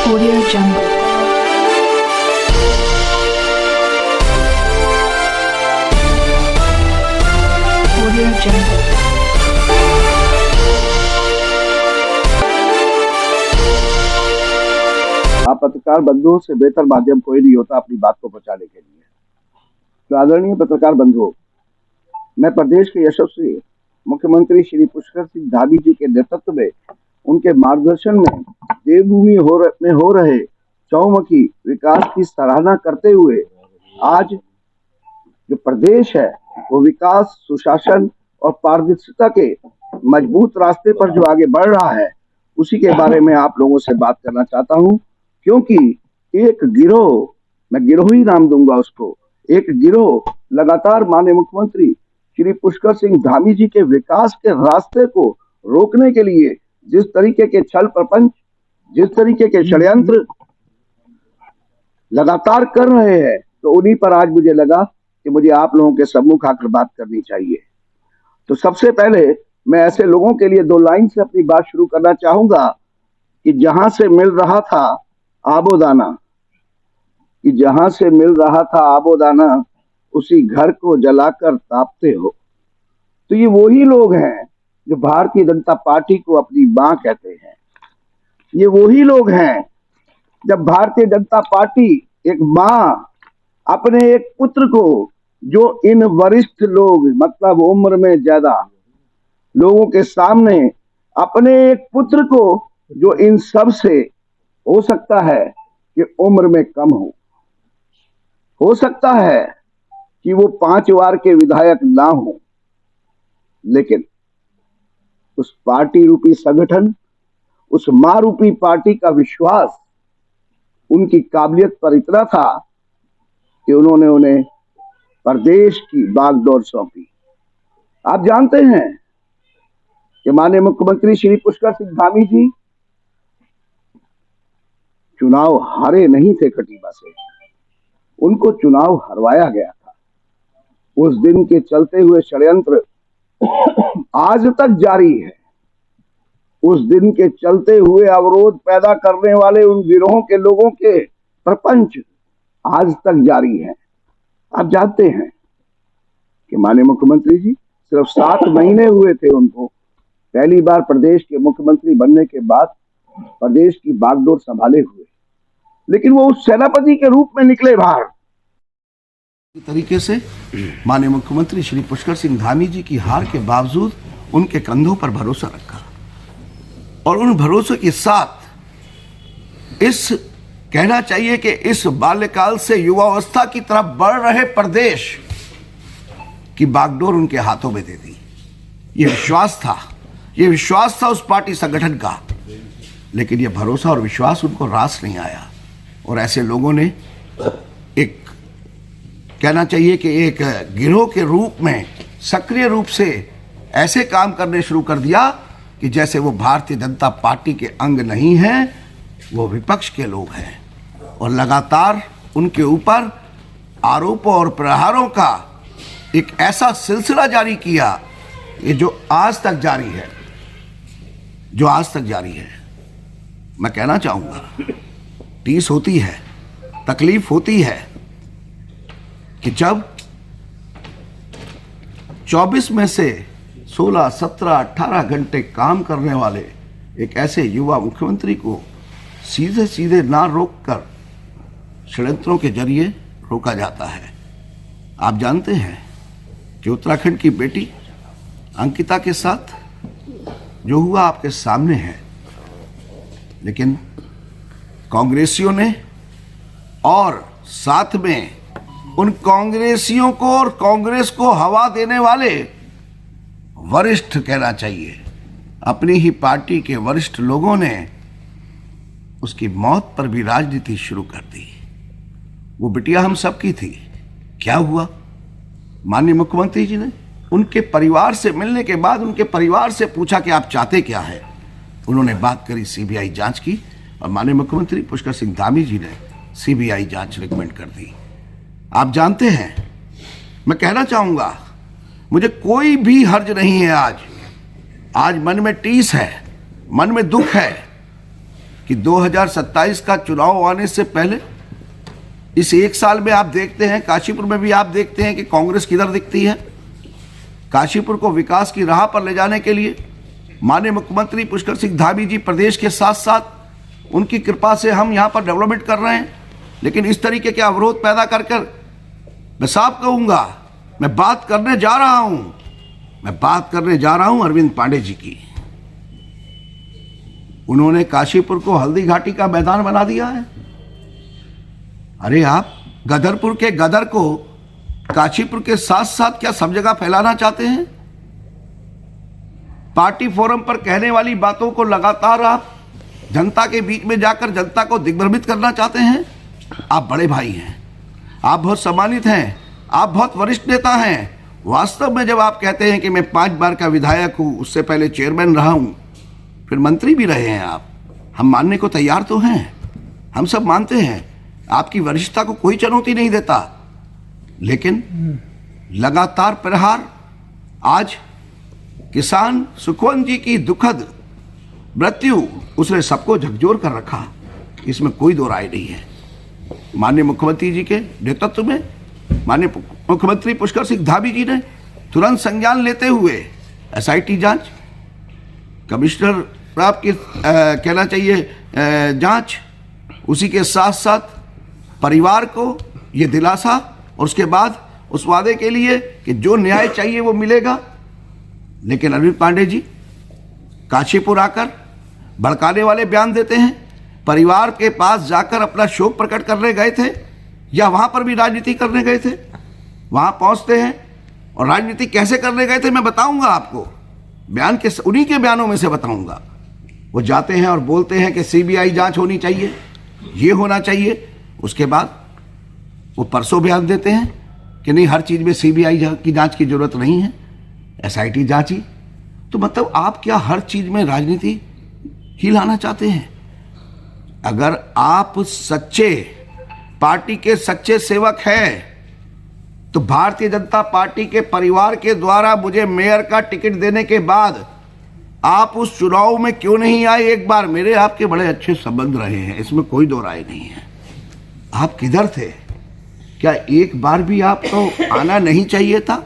Audio Jungle. Audio Jungle. आप पत्रकार बंधुओं से बेहतर माध्यम कोई नहीं होता अपनी बात को पहुंचाने के लिए। तो आदरणीय पत्रकार बंधुओं, मैं प्रदेश के यशस्वी मुख्यमंत्री श्री पुष्कर सिंह धामी जी के नेतृत्व में उनके मार्गदर्शन में देवभूमि में हो रहे चौमुखी विकास की सराहना करते हुए आज जो प्रदेश है वो विकास, सुशासन और पारदर्शिता के मजबूत रास्ते पर जो आगे बढ़ रहा है उसी के बारे में आप लोगों से बात करना चाहता हूं। क्योंकि एक गिरोह, मैं गिरोह ही नाम दूंगा उसको, एक गिरोह लगातार माननीय मुख्यमंत्री श्री पुष्कर सिंह धामी जी के विकास के रास्ते को रोकने के लिए जिस तरीके के छल प्रपंच, जिस तरीके के षड्यंत्र लगातार कर रहे हैं, तो उन्हीं पर आज मुझे लगा कि मुझे आप लोगों के सम्मुख आकर बात करनी चाहिए। तो सबसे पहले मैं ऐसे लोगों के लिए दो लाइन से अपनी बात शुरू करना चाहूंगा कि जहां से मिल रहा था आबोदाना, कि जहां से मिल रहा था आबोदाना उसी घर को जलाकर तापते हो। तो ये वही लोग हैं जो भारतीय जनता पार्टी को अपनी मां कहते हैं। ये वही लोग हैं जब भारतीय जनता पार्टी एक मां अपने एक पुत्र को, जो इन वरिष्ठ लोग मतलब उम्र में ज्यादा लोगों के सामने अपने एक पुत्र को, जो इन सब से हो सकता है कि उम्र में कम हो सकता है कि वो 5 बार के विधायक ना हो, लेकिन उस पार्टी रूपी संगठन, उस मां रूपी पार्टी का विश्वास उनकी काबिलियत पर इतना था कि उन्होंने उन्हें प्रदेश की बागडोर सौंपी। आप जानते हैं कि माननीय मुख्यमंत्री श्री पुष्कर सिंह धामी जी चुनाव हारे नहीं थे कटिबा से, उनको चुनाव हरवाया गया था। उस दिन के चलते हुए षड्यंत्र आज तक जारी है। उस दिन के चलते हुए अवरोध पैदा करने वाले उन गिरोहों के लोगों के प्रपंच आज तक जारी है। आप जानते हैं कि माननीय मुख्यमंत्री जी सिर्फ 7 महीने हुए थे उनको पहली बार प्रदेश के मुख्यमंत्री बनने के बाद प्रदेश की बागडोर संभाले हुए, लेकिन वो उस सेनापति के रूप में निकले बाहर। तरीके से माननीय मुख्यमंत्री श्री पुष्कर सिंह धामी जी की हार के बावजूद उनके कंधों पर भरोसा रखा और उन भरोसे के साथ इस कहना चाहिए कि इस बाल्यकाल से युवावस्था की तरफ बढ़ रहे प्रदेश की बागडोर उनके हाथों में दे दी। यह विश्वास था उस पार्टी संगठन का, लेकिन यह भरोसा और विश्वास उनको रास नहीं आया और ऐसे लोगों ने एक कहना चाहिए कि एक गिरोह के रूप में सक्रिय रूप से ऐसे काम करने शुरू कर दिया कि जैसे वो भारतीय जनता पार्टी के अंग नहीं हैं, वो विपक्ष के लोग हैं और लगातार उनके ऊपर आरोपों और प्रहारों का एक ऐसा सिलसिला जारी किया ये जो आज तक जारी है। मैं कहना चाहूंगा, टीस होती है, तकलीफ होती है कि जब 24 में से 16, 17, 18 घंटे काम करने वाले एक ऐसे युवा मुख्यमंत्री को सीधे ना रोककर षड्यंत्रों के जरिए रोका जाता है। आप जानते हैं कि उत्तराखंड की बेटी अंकिता के साथ जो हुआ आपके सामने है, लेकिन कांग्रेसियों ने और साथ में उन कांग्रेसियों को और कांग्रेस को हवा देने वाले वरिष्ठ कहना चाहिए अपनी ही पार्टी के वरिष्ठ लोगों ने उसकी मौत पर भी राजनीति शुरू कर दी। वो बिटिया हम सबकी थी। क्या हुआ? माननीय मुख्यमंत्री जी ने उनके परिवार से मिलने के बाद उनके परिवार से पूछा कि आप चाहते क्या है। उन्होंने बात करी, सीबीआई जांच की और माननीय मुख्यमंत्री पुष्कर सिंह धामी जी ने सीबीआई जांच रिकमेंड कर दी। आप जानते हैं, मैं कहना चाहूंगा, मुझे कोई भी हर्ज नहीं है। आज मन में टीस है, मन में दुख है कि 2027 का चुनाव आने से पहले इस एक साल में आप देखते हैं, काशीपुर में भी आप देखते हैं कि कांग्रेस किधर दिखती है। काशीपुर को विकास की राह पर ले जाने के लिए माननीय मुख्यमंत्री पुष्कर सिंह धामी जी प्रदेश के साथ साथ उनकी कृपा से हम यहाँ पर डेवलपमेंट कर रहे हैं। लेकिन इस तरीके के अवरोध पैदा कर कर मैं साफ कहूँगा, मैं बात करने जा रहा हूँ अरविंद पांडे जी की। उन्होंने काशीपुर को हल्दी घाटी का मैदान बना दिया है। अरे आप गदरपुर के गदर को काशीपुर के साथ साथ क्या सब जगह फैलाना चाहते हैं? पार्टी फोरम पर कहने वाली बातों को लगातार आप जनता के बीच में जाकर जनता को दिग्भ्रमित करना चाहते हैं। आप बड़े भाई हैं, आप बहुत सम्मानित हैं, आप बहुत वरिष्ठ नेता हैं। वास्तव में जब आप कहते हैं कि मैं 5 बार का विधायक हूं, उससे पहले चेयरमैन रहा हूं, फिर मंत्री भी रहे हैं आप, हम मानने को तैयार तो हैं, हम सब मानते हैं, आपकी वरिष्ठता को कोई चुनौती नहीं देता। लेकिन लगातार प्रहार, आज किसान सुखवंत जी की दुखद मृत्यु, उसने सबको झकझोर कर रखा, इसमें कोई दो राय नहीं है। माननीय मुख्यमंत्री जी के नेतृत्व में माननीय मुख्यमंत्री पुष्कर सिंह धामी जी ने तुरंत संज्ञान लेते हुए एसआईटी जांच, कमिश्नर साहब की कहना चाहिए जांच, उसी के साथ साथ परिवार को ये दिलासा और उसके बाद उस वादे के लिए कि जो न्याय चाहिए वो मिलेगा। लेकिन अरविंद पांडे जी काशीपुर आकर भड़काने वाले बयान देते हैं। परिवार के पास जाकर अपना शोक प्रकट करने गए थे या वहां पर भी राजनीति करने गए थे? वहां पहुंचते हैं और राजनीति कैसे करने गए थे मैं बताऊंगा आपको, बयान के उन्हीं के बयानों में से बताऊंगा। वो जाते हैं और बोलते हैं कि सीबीआई जांच होनी चाहिए, ये होना चाहिए। उसके बाद वो परसों बयान देते हैं कि नहीं, हर चीज में सीबीआई की जांच की जरूरत नहीं है, एसआईटी जांच ही। तो मतलब आप क्या हर चीज में राजनीति ही लाना चाहते हैं? अगर आप सच्चे पार्टी के सच्चे सेवक हैं तो भारतीय जनता पार्टी के परिवार के द्वारा मुझे मेयर का टिकट देने के बाद आप उस चुनाव में क्यों नहीं आए? एक बार मेरे आपके बड़े अच्छे संबंध रहे हैं, इसमें कोई दो राय नहीं है। आप किधर थे? क्या एक बार भी आपको आना नहीं चाहिए था?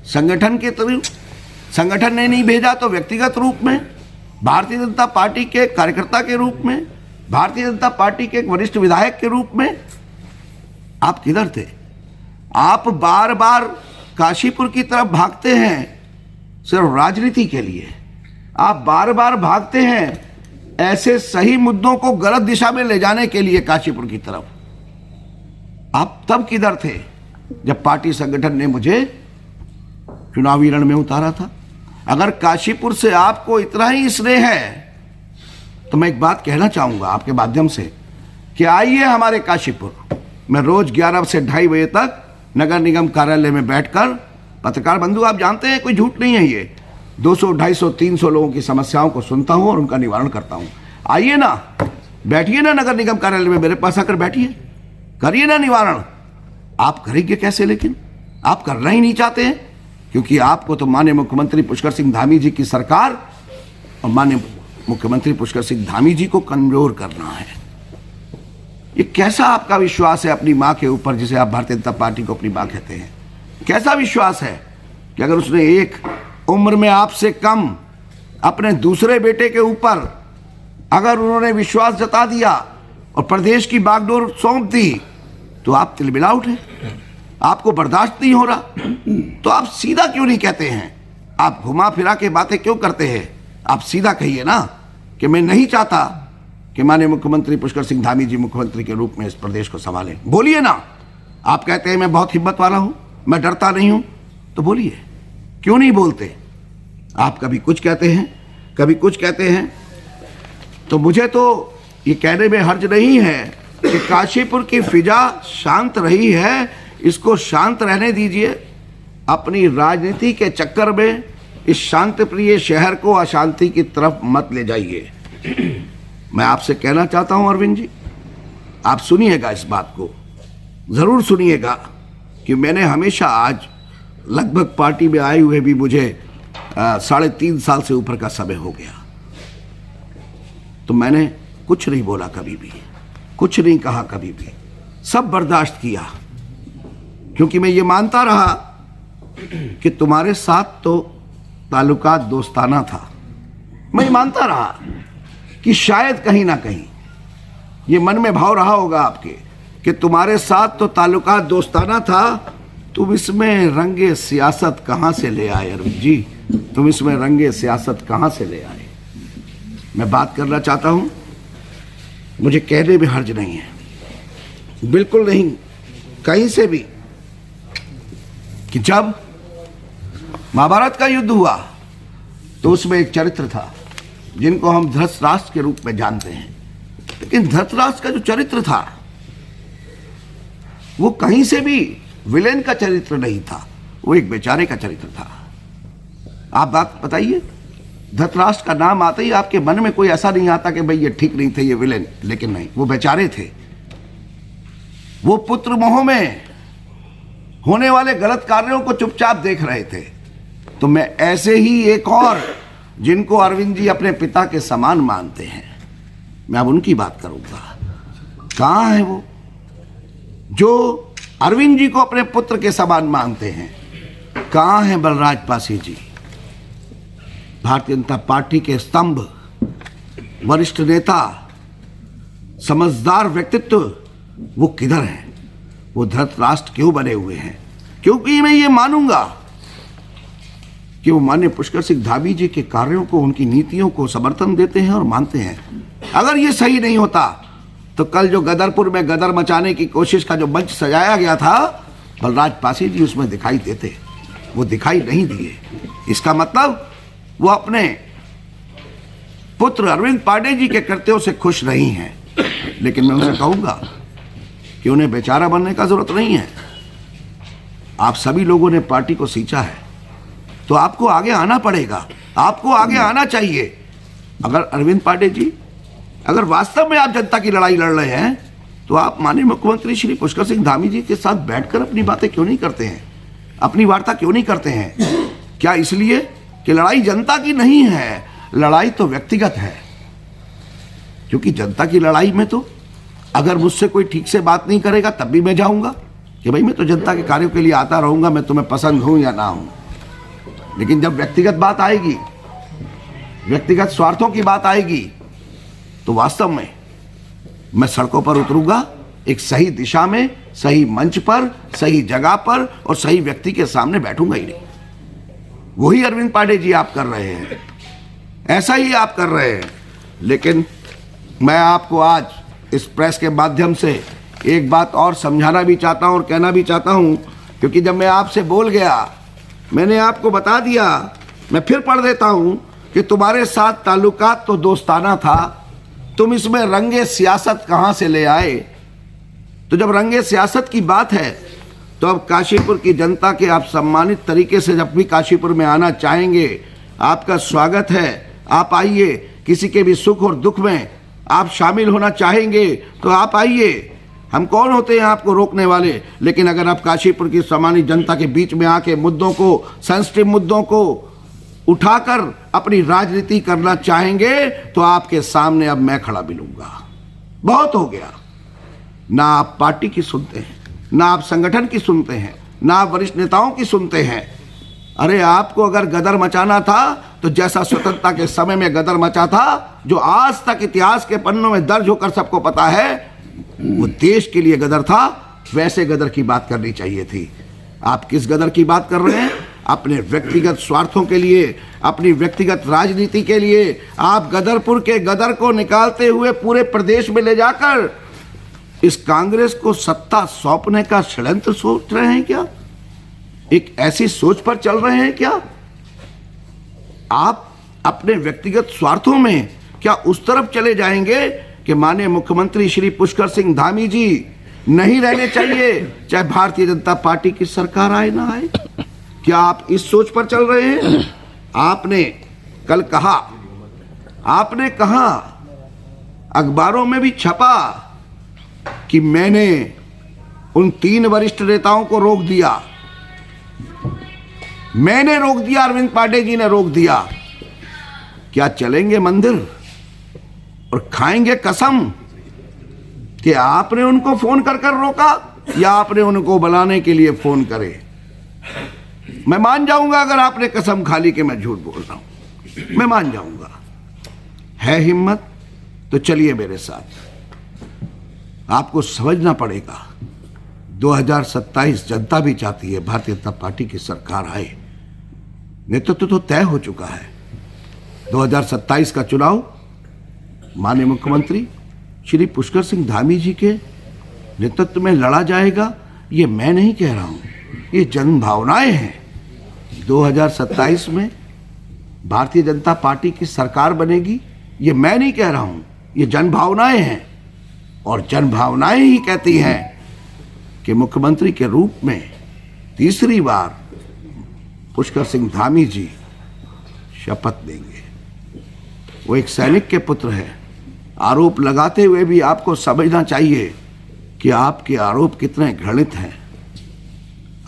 संगठन के तरफ संगठन ने नहीं भेजा तो व्यक्तिगत रूप में, भारतीय जनता पार्टी के कार्यकर्ता के रूप में, भारतीय जनता पार्टी के एक वरिष्ठ विधायक के रूप में आप किधर थे? आप बार बार काशीपुर की तरफ भागते हैं सिर्फ राजनीति के लिए। आप बार बार भागते हैं ऐसे सही मुद्दों को गलत दिशा में ले जाने के लिए काशीपुर की तरफ। आप तब किधर थे जब पार्टी संगठन ने मुझे चुनावी रण में उतारा था? अगर काशीपुर से आपको इतना ही स्नेह है तो मैं एक बात कहना चाहूंगा आपके माध्यम से कि आइए हमारे काशीपुर। मैं रोज 11 से 2:30 बजे तक नगर निगम कार्यालय में बैठकर, पत्रकार बंधु आप जानते हैं कोई झूठ नहीं है ये, 200, 250, 300 लोगों की समस्याओं को सुनता हूं और उनका निवारण करता हूं। आइए ना, बैठिए ना नगर निगम कार्यालय में, मेरे पास आकर बैठिए, करिए ना निवारण। आप करेंगे कैसे? लेकिन आप करना ही नहीं चाहते हैं, क्योंकि आपको तो माननीय मुख्यमंत्री पुष्कर सिंह धामी जी की सरकार और माननीय मुख्यमंत्री पुष्कर सिंह धामी जी को कमजोर करना है। ये कैसा आपका विश्वास है अपनी मां के ऊपर, जिसे आप भारतीय जनता पार्टी को अपनी मां कहते हैं? कैसा विश्वास है कि अगर उसने एक उम्र में आपसे कम अपने दूसरे बेटे के ऊपर अगर उन्होंने विश्वास जता दिया और प्रदेश की बागडोर सौंप दी तो आप तिलमिला उठे, आपको बर्दाश्त नहीं हो रहा? तो आप सीधा क्यों नहीं कहते हैं? आप घुमा फिरा के बातें क्यों करते हैं? आप सीधा कहिए ना कि मैं नहीं चाहता कि माननीय मुख्यमंत्री पुष्कर सिंह धामी जी मुख्यमंत्री के रूप में इस प्रदेश को संभालें। बोलिए ना। आप कहते हैं मैं बहुत हिम्मत वाला हूं, मैं डरता नहीं हूं, तो बोलिए, क्यों नहीं बोलते? आप कभी कुछ कहते हैं, कभी कुछ कहते हैं। तो मुझे तो ये कहने में हर्ज नहीं है कि काशीपुर की फिजा शांत रही है, इसको शांत रहने दीजिए। अपनी राजनीति के चक्कर में इस शांति प्रिय शहर को अशांति की तरफ मत ले जाइए। मैं आपसे कहना चाहता हूं अरविंद जी, आप सुनिएगा, इस बात को जरूर सुनिएगा कि मैंने हमेशा, आज लगभग पार्टी में आए हुए भी मुझे 3.5 साल से ऊपर का समय हो गया, तो मैंने कुछ नहीं बोला कभी भी, कुछ नहीं कहा कभी भी, सब बर्दाश्त किया, क्योंकि मैं ये मानता रहा कि तुम्हारे साथ तो ताल्लुकात दोस्ताना था। मैं मानता रहा कि शायद कहीं ना कहीं ये मन में भाव रहा होगा आपके कि तुम्हारे साथ तो ताल्लुकात दोस्ताना था, तुम इसमें रंगे सियासत कहाँ से ले आए अरविंद जी, तुम इसमें रंगे सियासत कहाँ से ले आए। मैं बात करना चाहता हूँ, मुझे कहने में हर्ज नहीं है, बिल्कुल नहीं कहीं से भी, कि जब महाभारत का युद्ध हुआ तो उसमें एक चरित्र था जिनको हम धृतराष्ट्र के रूप में जानते हैं, लेकिन धृतराष्ट्र का जो चरित्र था वो कहीं से भी विलेन का चरित्र नहीं था, वो एक बेचारे का चरित्र था। आप बात बताइए, धृतराष्ट्र का नाम आते ही आपके मन में कोई ऐसा नहीं आता कि भाई ये ठीक नहीं थे, ये विलेन, लेकिन नहीं, वो बेचारे थे। वो पुत्र मोह में होने वाले गलत कार्यों को चुपचाप देख रहे थे। तो मैं ऐसे ही एक और जिनको अरविंद जी अपने पिता के समान मानते हैं, मैं अब उनकी बात करूंगा। कहां है वो जो अरविंद जी को अपने पुत्र के समान मानते हैं? कहां है बलराज पासी जी, भारतीय जनता पार्टी के स्तंभ, वरिष्ठ नेता, समझदार व्यक्तित्व, वो किधर हैं? वो धृतराष्ट्र क्यों बने हुए हैं? क्योंकि मैं ये मानूंगा कि वो माननीय पुष्कर सिंह धामी जी के कार्यों को, उनकी नीतियों को समर्थन देते हैं और मानते हैं। अगर ये सही नहीं होता तो कल जो गदरपुर में गदर मचाने की कोशिश का जो मंच सजाया गया था, बलराज पासी जी उसमें दिखाई देते, वो दिखाई नहीं दिए। इसका मतलब वो अपने पुत्र अरविंद पांडे जी के कृत्यों से खुश नहीं हैं। लेकिन मैं उनसे कहूंगा कि उन्हें बेचारा बनने का जरूरत नहीं है। आप सभी लोगों ने पार्टी को सींचा है तो आपको आगे आना पड़ेगा, आपको आगे आना चाहिए। अगर अरविंद पांडे जी, अगर वास्तव में आप जनता की लड़ाई लड़ रहे हैं तो आप माननीय मुख्यमंत्री श्री पुष्कर सिंह धामी जी के साथ बैठकर अपनी बातें क्यों नहीं करते हैं, अपनी वार्ता क्यों नहीं करते हैं? क्या इसलिए कि लड़ाई जनता की नहीं है, लड़ाई तो व्यक्तिगत है। क्योंकि जनता की लड़ाई में तो अगर मुझसे कोई ठीक से बात नहीं करेगा तब भी मैं जाऊंगा कि भाई मैं तो जनता के कार्यों के लिए आता रहूंगा, मैं तुम्हें पसंद हूं या ना हूं। लेकिन जब व्यक्तिगत बात आएगी, व्यक्तिगत स्वार्थों की बात आएगी, तो वास्तव में मैं सड़कों पर उतरूंगा, एक सही दिशा में, सही मंच पर, सही जगह पर और सही व्यक्ति के सामने बैठूंगा ही नहीं। वही अरविंद पांडे जी आप कर रहे हैं, ऐसा ही आप कर रहे हैं। लेकिन मैं आपको आज इस प्रेस के माध्यम से एक बात और समझाना भी चाहता हूं और कहना भी चाहता हूं, क्योंकि जब मैं आपसे बोल गया, मैंने आपको बता दिया, मैं फिर पढ़ देता हूं कि तुम्हारे साथ ताल्लुकात तो दोस्ताना था, तुम इसमें रंगे सियासत कहां से ले आए? तो जब रंगे सियासत की बात है तो अब काशीपुर की जनता के आप सम्मानित तरीके से जब भी काशीपुर में आना चाहेंगे, आपका स्वागत है, आप आइए। किसी के भी सुख और दुख में आप शामिल होना चाहेंगे तो आप आइए, हम कौन होते हैं आपको रोकने वाले? लेकिन अगर आप काशीपुर की सामान्य जनता के बीच में आके मुद्दों को, सेंसिटिव मुद्दों को उठाकर अपनी राजनीति करना चाहेंगे तो आपके सामने अब मैं खड़ा मिलूंगा। बहुत हो गया, ना आप पार्टी की सुनते हैं, ना आप संगठन की सुनते हैं, ना आप वरिष्ठ नेताओं की सुनते हैं। अरे आपको अगर गदर मचाना था तो जैसा स्वतंत्रता के समय में गदर मचा था, जो आज तक इतिहास के पन्नों में दर्ज होकर सबको पता है, वो देश के लिए गदर था, वैसे गदर की बात करनी चाहिए थी। आप किस गदर की बात कर रहे हैं? अपने व्यक्तिगत स्वार्थों के लिए, अपनी व्यक्तिगत राजनीति के लिए आप गदरपुर के गदर को निकालते हुए पूरे प्रदेश में ले जाकर इस कांग्रेस को सत्ता सौंपने का षड्यंत्र सोच रहे हैं क्या? एक ऐसी सोच पर चल रहे हैं क्या? आप अपने व्यक्तिगत स्वार्थों में क्या उस तरफ चले जाएंगे कि माननीय मुख्यमंत्री श्री पुष्कर सिंह धामी जी नहीं रहने चाहिए, चाहे भारतीय जनता पार्टी की सरकार आए ना आए? क्या आप इस सोच पर चल रहे हैं? आपने कल कहा, आपने कहा, अखबारों में भी छपा कि मैंने उन 3 वरिष्ठ नेताओं को रोक दिया, मैंने रोक दिया, अरविंद पांडे जी ने रोक दिया। क्या चलेंगे मंदिर? और खाएंगे कसम कि आपने उनको फोन कर कर रोका या आपने उनको बुलाने के लिए फोन करे। मैं मान जाऊंगा अगर आपने कसम खा ली कि मैं झूठ बोल रहा हूं, मैं मान जाऊंगा। है हिम्मत तो चलिए मेरे साथ। आपको समझना पड़ेगा 2027 जनता भी चाहती है भारतीय जनता पार्टी की सरकार आए। नेतृत्व तो तय हो चुका है। 2027 का चुनाव माननीय मुख्यमंत्री श्री पुष्कर सिंह धामी जी के नेतृत्व में लड़ा जाएगा। ये मैं नहीं कह रहा हूं, ये जन भावनाएं हैं। 2027 में भारतीय जनता पार्टी की सरकार बनेगी, ये मैं नहीं कह रहा हूं, ये जन भावनाएं हैं। और जन भावनाएं ही कहती हैं कि मुख्यमंत्री के रूप में तीसरी बार पुष्कर सिंह धामी जी शपथ लेंगे। वो एक सैनिक के पुत्र हैं। आरोप लगाते हुए भी आपको समझना चाहिए कि आपके आरोप कितने घृणित हैं।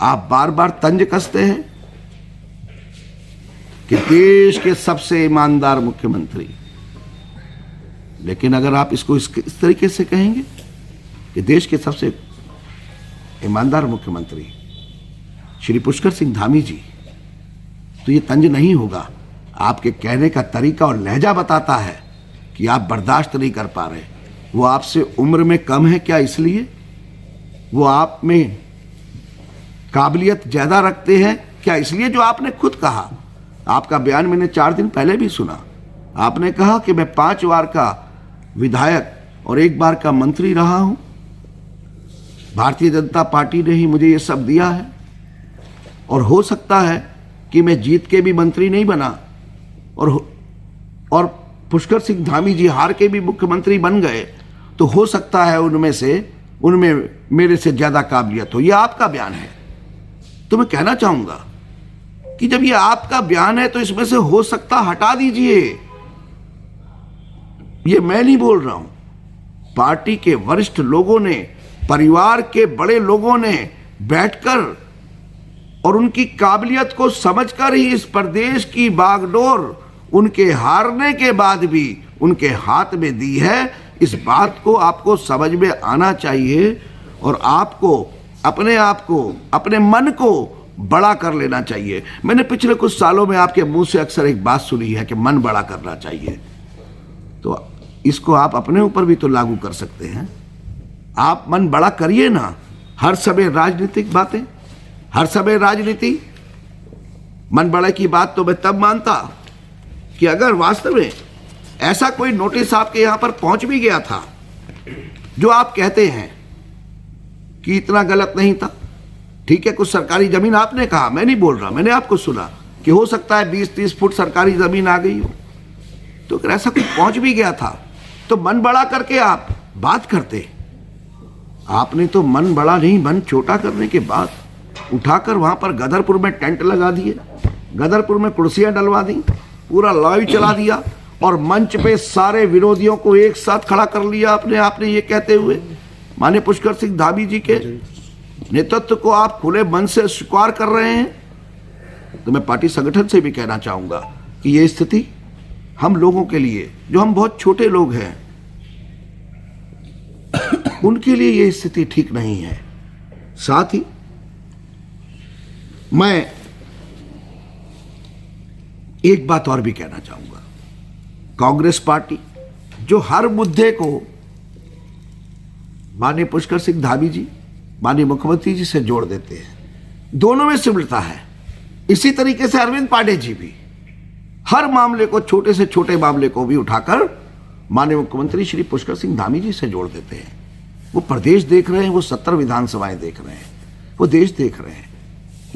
आप बार बार तंज कसते हैं कि देश के सबसे ईमानदार मुख्यमंत्री, लेकिन अगर आप इसको इस तरीके से कहेंगे कि देश के सबसे ईमानदार मुख्यमंत्री श्री पुष्कर सिंह धामी जी, तो ये तंज नहीं होगा। आपके कहने का तरीका और लहजा बताता है कि आप बर्दाश्त नहीं कर पा रहे। वो आपसे उम्र में कम है क्या इसलिए? वो आप में काबिलियत ज्यादा रखते हैं क्या इसलिए? जो आपने खुद कहा, आपका बयान मैंने 4 दिन पहले भी सुना। आपने कहा कि मैं 5 बार का विधायक और 1 बार का मंत्री रहा हूं। भारतीय जनता पार्टी ने ही मुझे ये सब दिया है और हो सकता है कि मैं जीत के भी मंत्री नहीं बना और पुष्कर सिंह धामी जी हार के भी मुख्यमंत्री बन गए, तो हो सकता है उनमें मेरे से ज्यादा काबिलियत हो। यह आपका बयान है। तो मैं कहना चाहूंगा कि जब ये आपका बयान है तो इसमें से हो सकता हटा दीजिए। ये मैं नहीं बोल रहा हूं, पार्टी के वरिष्ठ लोगों ने, परिवार के बड़े लोगों ने बैठकर और उनकी काबिलियत को समझकर ही इस प्रदेश की बागडोर उनके हारने के बाद भी उनके हाथ में दी है। इस बात को आपको समझ में आना चाहिए और आपको अपने आप को, अपने मन को बड़ा कर लेना चाहिए। मैंने पिछले कुछ सालों में आपके मुंह से अक्सर एक बात सुनी है कि मन बड़ा करना चाहिए, तो इसको आप अपने ऊपर भी तो लागू कर सकते हैं। आप मन बड़ा करिए ना। हर समय राजनीतिक बातें, हर समय राजनीति। मन बड़ा की बात तो मैं तब मानता कि अगर वास्तव में ऐसा कोई नोटिस आपके यहां पर पहुंच भी गया था जो आप कहते हैं कि इतना गलत नहीं था। ठीक है, कुछ सरकारी जमीन आपने कहा, मैं नहीं बोल रहा, मैंने आपको सुना कि हो सकता है 20-30 फुट सरकारी जमीन आ गई हो। तो अगर ऐसा कुछ पहुंच भी गया था तो मन बड़ा करके आप बात करते। आपने तो मन बड़ा नहीं, मन छोटा करने के बाद उठाकर वहां पर गदरपुर में टेंट लगा दिए, गदरपुर में कुर्सियां डलवा दी, पूरा लाइव चला दिया और मंच पे सारे विरोधियों को एक साथ खड़ा कर लिया आपने ये कहते हुए माननीय पुष्कर सिंह धामी जी के नेतृत्व को आप खुले मन से स्वीकार कर रहे हैं। तो मैं पार्टी संगठन से भी कहना चाहूंगा कि ये स्थिति हम लोगों के लिए, जो हम बहुत छोटे लोग हैं, उनके लिए ये स्थिति ठीक नहीं है। साथ ही मैं एक बात और भी कहना चाहूंगा। कांग्रेस पार्टी जो हर मुद्दे को माननीय पुष्कर सिंह धामी जी, माननीय मुख्यमंत्री जी से जोड़ देते हैं, दोनों में सिमटता है। इसी तरीके से अरविंद पांडे जी भी हर मामले को, छोटे से छोटे मामले को भी उठाकर माननीय मुख्यमंत्री श्री पुष्कर सिंह धामी जी से जोड़ देते हैं। वो प्रदेश देख रहे हैं, वो 70 विधानसभाएं देख रहे हैं, वो देश देख रहे हैं,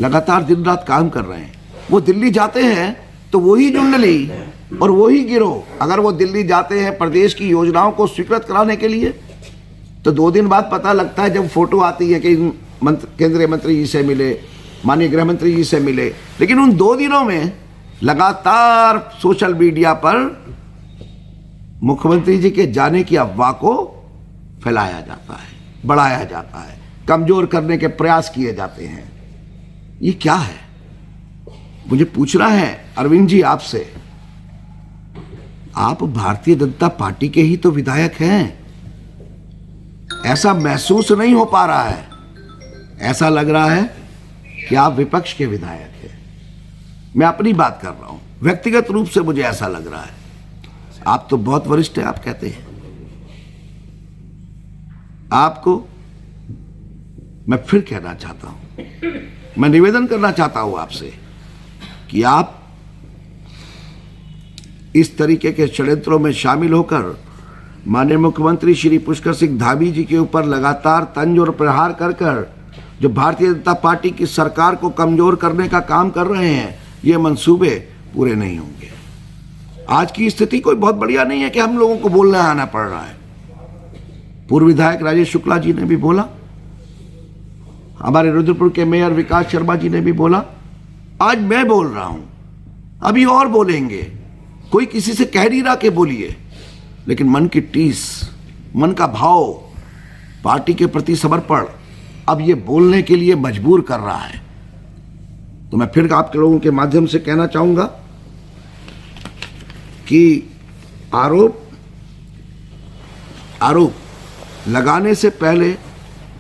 लगातार दिन रात काम कर रहे हैं। वो दिल्ली जाते हैं तो वही जुंडली और वही गिरोह, अगर वो दिल्ली जाते हैं प्रदेश की योजनाओं को स्वीकृत कराने के लिए, तो 2 दिन बाद पता लगता है जब फोटो आती है कि केंद्रीय मंत्री जी से मिले, माननीय गृह मंत्री जी से मिले, लेकिन उन 2 दिनों में लगातार सोशल मीडिया पर मुख्यमंत्री जी के जाने की अफवाह को फैलाया जाता है, बढ़ाया जाता है, कमजोर करने के प्रयास किए जाते हैं। ये क्या है? मुझे पूछना है अरविंद जी आपसे, आप भारतीय जनता पार्टी के ही तो विधायक हैं। ऐसा महसूस नहीं हो पा रहा है, ऐसा लग रहा है कि आप विपक्ष के विधायक हैं। मैं अपनी बात कर रहा हूं, व्यक्तिगत रूप से मुझे ऐसा लग रहा है। आप तो बहुत वरिष्ठ हैं, आप कहते हैं। आपको मैं फिर कहना चाहता हूं, मैं निवेदन करना चाहता हूं आपसे कि आप इस तरीके के षड्यंत्रों में शामिल होकर माननीय मुख्यमंत्री श्री पुष्कर सिंह धामी जी के ऊपर लगातार तंज और प्रहार कर कर जो भारतीय जनता पार्टी की सरकार को कमजोर करने का काम कर रहे हैं, ये मंसूबे पूरे नहीं होंगे। आज की स्थिति कोई बहुत बढ़िया नहीं है कि हम लोगों को बोलना आना पड़ रहा है। पूर्व विधायक राजेश शुक्ला जी ने भी बोला, हमारे रुद्रपुर के मेयर विकास शर्मा जी ने भी बोला, आज मैं बोल रहा हूं, अभी और बोलेंगे। कोई किसी से कह नहीं रहा कि बोलिए, लेकिन मन की टीस, मन का भाव, पार्टी के प्रति समर्पण अब ये बोलने के लिए मजबूर कर रहा है। तो मैं फिर आप लोगों के माध्यम से कहना चाहूंगा कि आरोप लगाने से पहले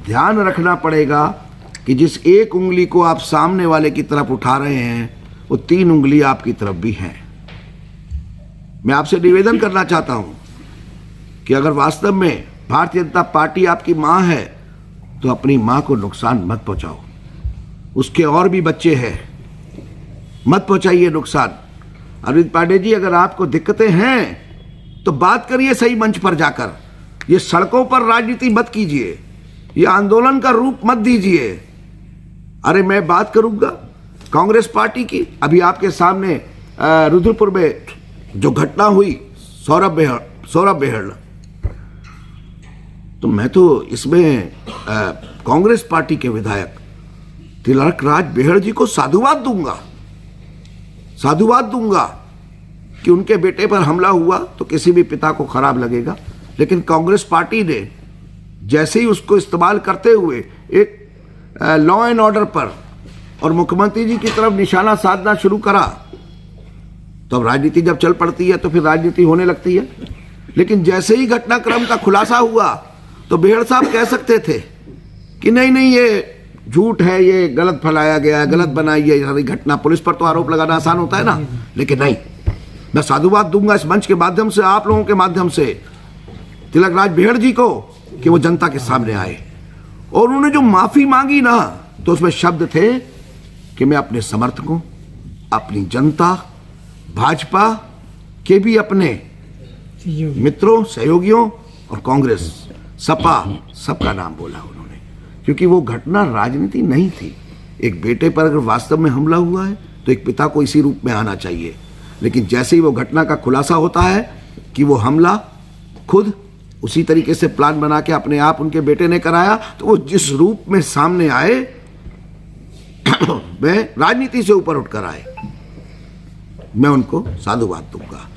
ध्यान रखना पड़ेगा कि जिस एक उंगली को आप सामने वाले की तरफ उठा रहे हैं, वो 3 उंगली आपकी तरफ भी हैं। मैं आपसे निवेदन करना चाहता हूं कि अगर वास्तव में भारतीय जनता पार्टी आपकी मां है, तो अपनी मां को नुकसान मत पहुंचाओ। उसके और भी बच्चे हैं, मत पहुंचाइए नुकसान। अरविंद पांडे जी, अगर आपको दिक्कतें हैं तो बात करिए सही मंच पर जाकर। ये सड़कों पर राजनीति मत कीजिए, ये आंदोलन का रूप मत दीजिए। अरे मैं बात करूंगा कांग्रेस पार्टी की, अभी आपके सामने रुद्रपुर में जो घटना हुई, सौरभ बेहड़, तो मैं तो इसमें कांग्रेस पार्टी के विधायक तिलक राज बेहड़ जी को साधुवाद दूंगा कि उनके बेटे पर हमला हुआ तो किसी भी पिता को खराब लगेगा, लेकिन कांग्रेस पार्टी ने जैसे ही उसको इस्तेमाल करते हुए एक लॉ एंड ऑर्डर पर और मुख्यमंत्री जी की तरफ निशाना साधना शुरू करा, तो अब राजनीति जब चल पड़ती है तो फिर राजनीति होने लगती है। लेकिन जैसे ही घटनाक्रम का खुलासा हुआ तो बेहड़ साहब कह सकते थे कि नहीं ये झूठ है, ये गलत फैलाया गया है, गलत बनाई है सारी घटना। पुलिस पर तो आरोप लगाना आसान होता है ना, लेकिन नहीं, मैं साधुवाद दूंगा इस मंच के माध्यम से, आप लोगों के माध्यम से, तिलक राज बेहड़ जी को कि वो जनता के सामने आए। और उन्होंने जो माफी मांगी ना, तो उसमें शब्द थे कि मैं अपने समर्थकों, अपनी जनता, भाजपा के भी अपने मित्रों, सहयोगियों और कांग्रेस, सपा, सबका नाम बोला उन्होंने, क्योंकि वो घटना राजनीति नहीं थी। एक बेटे पर अगर वास्तव में हमला हुआ है तो एक पिता को इसी रूप में आना चाहिए, लेकिन जैसे ही वो घटना का खुलासा होता है कि वो हमला खुद उसी तरीके से प्लान बना के अपने आप उनके बेटे ने कराया, तो वो जिस रूप में सामने आए वे राजनीति से ऊपर उठकर आए, मैं उनको साधुवाद दूंगा।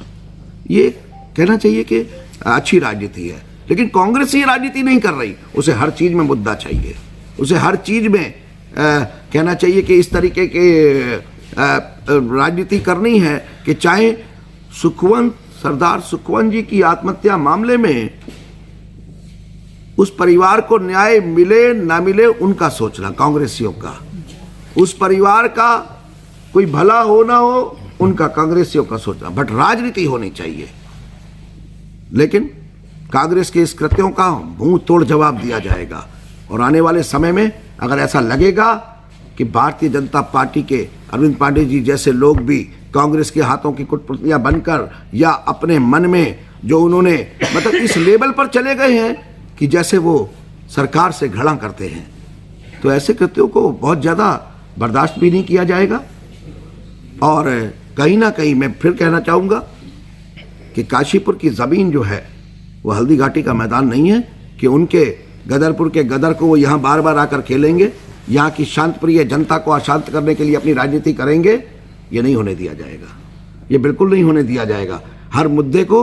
ये कहना चाहिए कि अच्छी राजनीति है, लेकिन कांग्रेस ये राजनीति नहीं कर रही। उसे हर चीज में मुद्दा चाहिए, उसे हर चीज में कहना चाहिए कि इस तरीके के राजनीति करनी है कि चाहे सरदार सुखवंत जी की आत्महत्या मामले में उस परिवार को न्याय मिले ना मिले, उनका सोचना, कांग्रेसियों का, उस परिवार का कोई भला हो ना हो, उनका, कांग्रेसियों का सोचना, बट राजनीति होनी चाहिए। लेकिन कांग्रेस के इस कृत्यों का मुंह तोड़ जवाब दिया जाएगा, और आने वाले समय में अगर ऐसा लगेगा कि भारतीय जनता पार्टी के अरविंद पांडे जी जैसे लोग भी कांग्रेस के हाथों की कुटपुतलियां बनकर या अपने मन में जो उन्होंने मतलब इस लेवल पर चले गए हैं कि जैसे वो सरकार से घृणा करते हैं, तो ऐसे कृत्यों को बहुत ज़्यादा बर्दाश्त भी नहीं किया जाएगा। और कहीं ना कहीं मैं फिर कहना चाहूँगा कि काशीपुर की ज़मीन जो है वो हल्दी घाटी का मैदान नहीं है कि उनके गदरपुर के गदर को वो यहाँ बार बार आकर खेलेंगे, यहाँ की शांतप्रिय जनता को अशांत करने के लिए अपनी राजनीति करेंगे। ये नहीं होने दिया जाएगा, ये बिल्कुल नहीं होने दिया जाएगा। हर मुद्दे को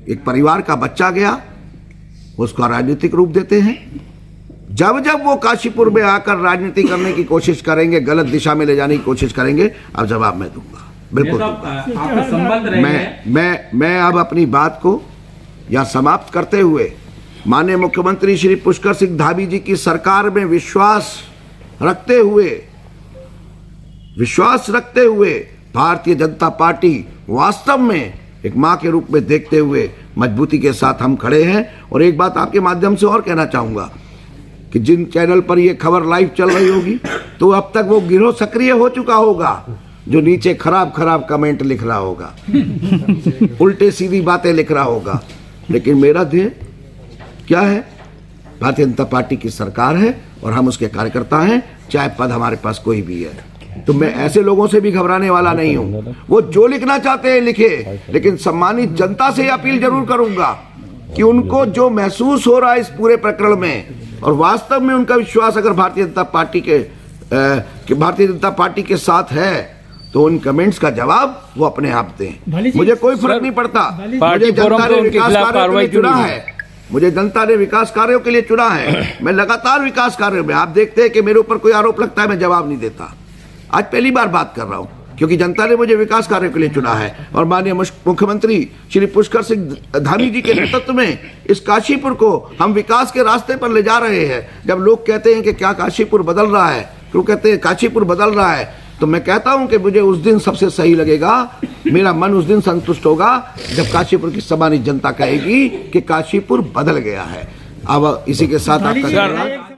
एक परिवार का बच्चा गया, उसका राजनीतिक रूप देते हैं। जब जब वो काशीपुर में आकर राजनीति करने की कोशिश करेंगे, गलत दिशा में ले जाने की कोशिश करेंगे, अब जवाब मैं दूंगा। बिल्कुल आपका संबंध रहे हैं। मैं अब अपनी बात को यहाँ समाप्त करते हुए माननीय मुख्यमंत्री श्री पुष्कर सिंह धामी जी की सरकार में विश्वास रखते हुए भारतीय जनता पार्टी वास्तव में एक मां के रूप में देखते हुए मजबूती के साथ हम खड़े हैं। और एक बात आपके माध्यम से और कहना चाहूंगा कि जिन चैनल पर ये खबर लाइव चल रही होगी तो अब तक वो गिरोह सक्रिय हो चुका होगा जो नीचे खराब कमेंट लिख रहा होगा, उल्टे सीधी बातें लिख रहा होगा। लेकिन मेरा ध्येय क्या है? भारतीय जनता पार्टी की सरकार है और हम उसके कार्यकर्ता हैं, चाहे पद हमारे पास कोई भी है। तो मैं ऐसे लोगों से भी घबराने वाला नहीं हूं। वो जो लिखना चाहते हैं लिखे, लेकिन सम्मानित जनता से अपील जरूर करूंगा कि उनको जो महसूस हो रहा है इस पूरे प्रकरण में और वास्तव में उनका विश्वास अगर भारतीय जनता पार्टी के साथ है तो उन कमेंट्स का जवाब वो अपने आप दें। मुझे कोई फर्क नहीं पड़ता। मुझे जनता ने विकास कार्यों के लिए चुना है, मुझे जनता ने विकास कार्यों के लिए चुना है। मैं लगातार विकास कार्यों में, आप देखते हैं कि मेरे ऊपर कोई आरोप लगता है मैं जवाब नहीं देता। आज पहली बार बात कर रहा हूं क्योंकि जनता ने मुझे विकास कार्यों के लिए चुना है। और माननीय मुख्यमंत्री श्री पुष्कर सिंह धामी जी के नेतृत्व में इस काशीपुर को हम विकास के रास्ते पर ले जा रहे हैं। जब लोग कहते हैं कि क्या काशीपुर बदल रहा है, लोग कहते हैं काशीपुर बदल रहा है, तो मैं कहता हूं कि मुझे उस दिन सबसे सही लगेगा, मेरा मन उस दिन संतुष्ट होगा जब काशीपुर की सम्मानित जनता कहेगी कि काशीपुर बदल गया है। अब इसी के साथ आपका